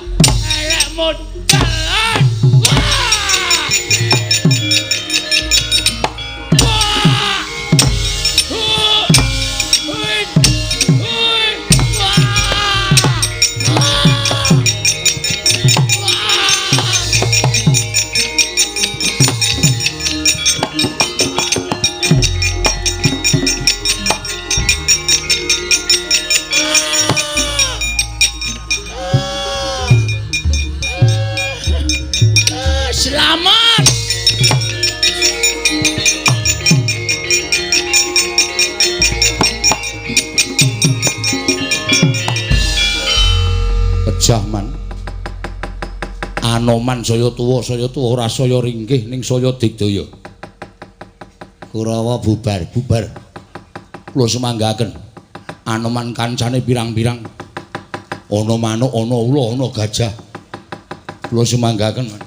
elek modalan. Selamat. Pejah man. Anoman saya tuwa ora saya ringgih ning saya digdaya. Kurawa bubar. Kula semanggaken. Anoman kancane pirang-pirang. Ana manuk, ana ula, ana gajah. Kula semanggaken man.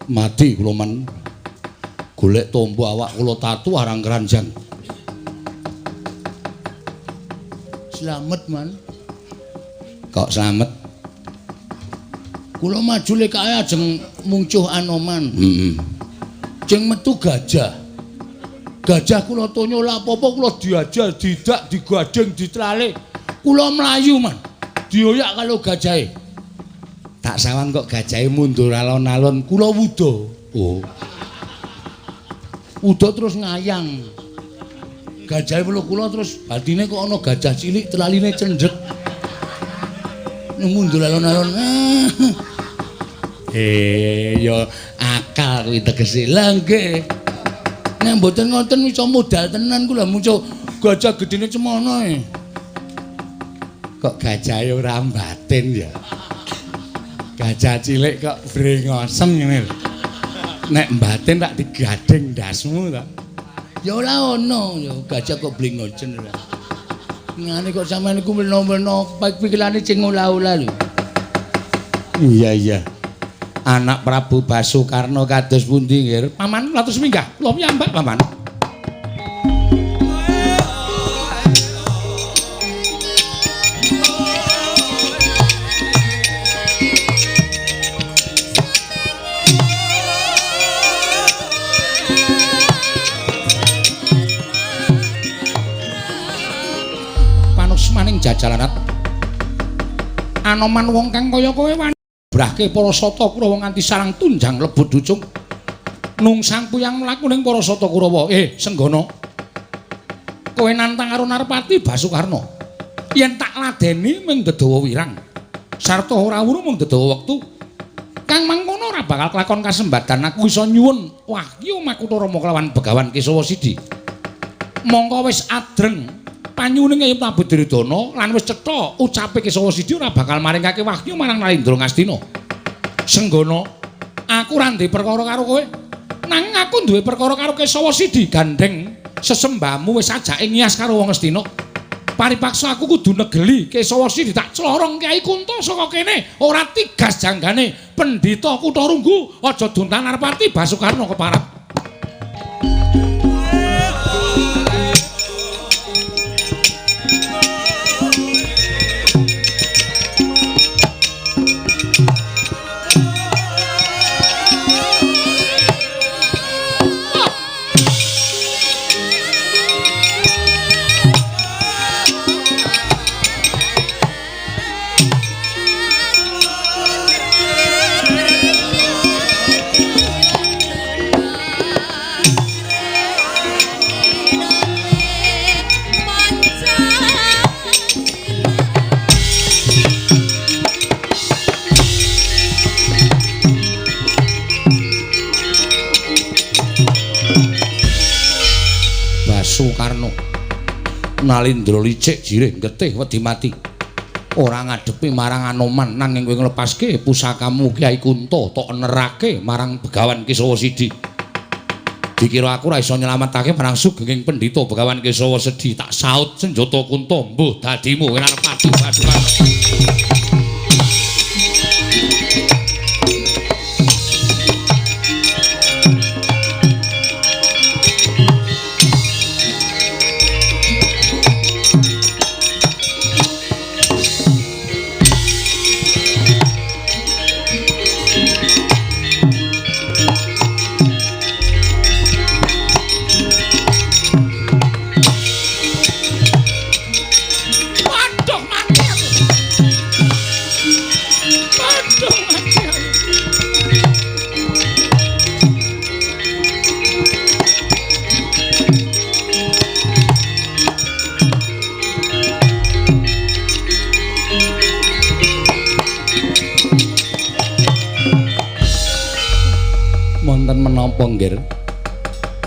Mati kula men golek tombo awak kula tatu arang keranjang. Slamet man. Kok slamet? Kula maju lek kae ajeng mungcuh Anoman. Jeng metu gajah. Gajah kula tonyo lha apa-apa kula diajal, didak, digadeng, ditralik. Kula mlayu man. Dioyak karo gajahe. Tak sawang kok gajahe mundur alon-alon kula wuda. Oh. Wuda terus ngayang. Gajahe peluk kula terus batine kok ana gajah cilik telaline cendhek. Mundur alon-alon. Ya akal kuwi tegese. Lah nggih. Nek mboten ngoten iso modal tenan kula muncul gajah gedene cemono e. Kok gajahe ora batin ya. Gajah cilik kok brengosem ngene lho. Nek mbatin tak digadeng ndasmu to. Ya ora ono, ya gajah kok blengojen ora. Ngene kok sampean iku meno-meno pikirane cing olah-olah lho. Iya. Anak Prabu Basukarna kados pundi nggih? Paman kula terus minggah. Kula piyambak, Paman. Manusmaning jajalanat Anoman wong kang kaya kowe wani brahke para sata Kurawa nganti sarang tunjang lebut ducung nungsang puyang mlaku ning para sata Kurawa. Senggana kowe nantang karo Narpati Basukarna yen tak ladeni mung Dedawa wirang sarta ora wuru mung Dedawa wektu kang mangkono ora bakal kelakon kasembadan aku iso nyuwun wahyu Makutharama kelawan Begawan Kesawa Sidi mongko wis adreng panyuning Kyai Prabu Duryudana lan wis cetha ucape Kesawa Sidi ora bakal maringake wahyu marang Narendra Ngastina. Senggana, aku ora ndek perkara karo kowe. Nanging aku duwe perkara karo Kesawa Sidi gandeng sesembahmu wis ajake ngias karo wong Astina. Paripaksa aku kudu negeli Kesawa Sidi tak clorong Kyai Kunto saka kene ora tigas janggane Pendhita Kutharunggu aja duntan Narpati Basukarna keparap. Sukarno Nalindra licik jireh getih wedi mati ora ngadepi marang Anoman nanging kowe nglepaske pusakamu Kyai Kunto tok nerake marang Begawan Kesawa Sidi dikira aku ora iso nyelametake marang sugenging Pendhita Begawan Kesawa Sidi tak saut senjata Kunto mbuh dadimu kowe arep pati Basukarna.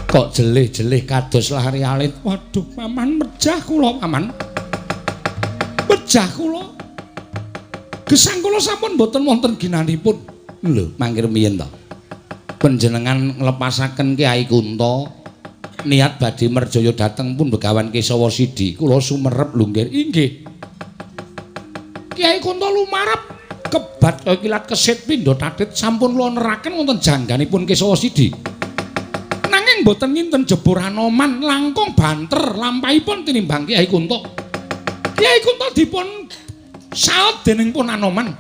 Kok jelih-jelih kados lari alit. Waduh, Paman mejah kula, Paman. Mejah kula. Gesang kula sampun boten wonten ginanipun. Lho, mangkir miyen to? Panjenengan nglepasaken Kyai Kunto niat badhe merjaya dhateng pun Begawan Kesawa Sidi. Kula sumerep lho nggih. Inggih. Kyai Kunto lumarep kebat kaya kilat kesit pindha tatit sampun kula neraken wonten jangganipun Kesawa Sidi. Mboten nginten jebur Anoman langkung banter lampahipun tinimbang Kyai Kunto. Kyai Kunto dipun saut dening pun Anoman.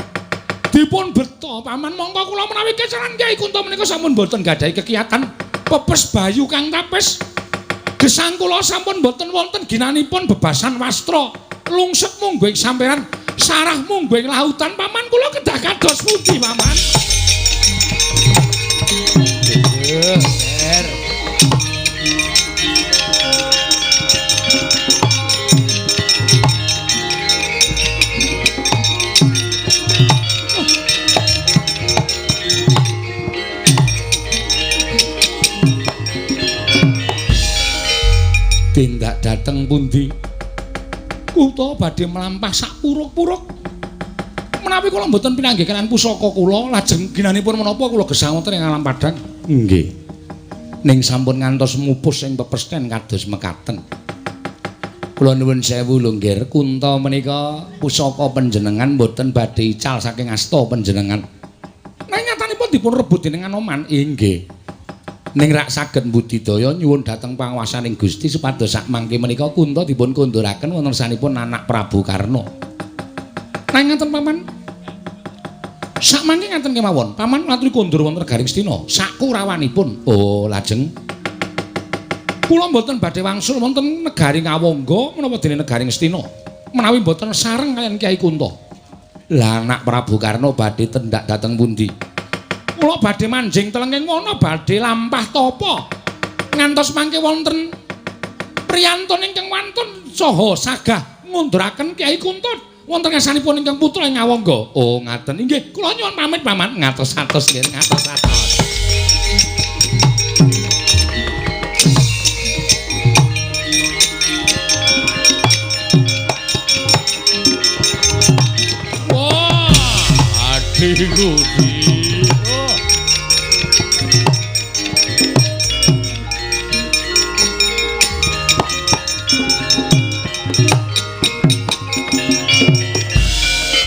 Dipun beto Paman mongko kula menawi kecaran Kyai Kunto menika sampun mboten gadhahi kekiyatan pepes bayu kang tapis. Gesang kula sampun mboten wonten ginanipun bebasan wastra. Lungset munggo ing samperan, sarah munggo ing lautan. Paman kula kedah kados pundi, Paman? Tindak dateng pundi? Kutha badhe mlampah sak puruk-puruk. Menawi kula mboten pinanggih kalian pusaka kula, lajeng ginanipun menapa kula gesang wonten ing alam padang? Nggih. Ning sampun ngantos mupus ing pepesten kados mekaten. Kula nuwun sewu lho nggih, Kunta menika pusaka panjenengan mboten badhe ical saking asta panjenengan. Nanging nyatanipun dipun rebut dening Anoman. Inggih. Ning rak saged mbudidaya nyuwun dhateng panguwasaning Gusti supados sak mangke menika Kunta dipun konduraken wonten sanipun anak Prabu Karna. Nanging ngaten Paman. Sak mangke ngaten kemawon. Paman ngaturi kondur wonten Negaring Stina. Sakurawanipun. Oh, lajeng kula mboten badhe wangsul wonten Negari Ngawangga menapa dene Negaring Stina. Menawi mboten sareng kaliyan Kyai Kunta. lah anak Prabu Karna badhe tendak dhateng pundi? Kula badhe manjing telenging wana badhe lampah tapa. Ngantos mangke wonten priyantun ingkang wantun saha sagah ngunduraken Kyai Kunta wonten ngarsanipun ingkang putra ing Ngawangga. Oh, ngaten. Inggih, kula nyuwun pamit Paman. Ngatos-atos nggih, ngatos-atos. Wah, adikku iki.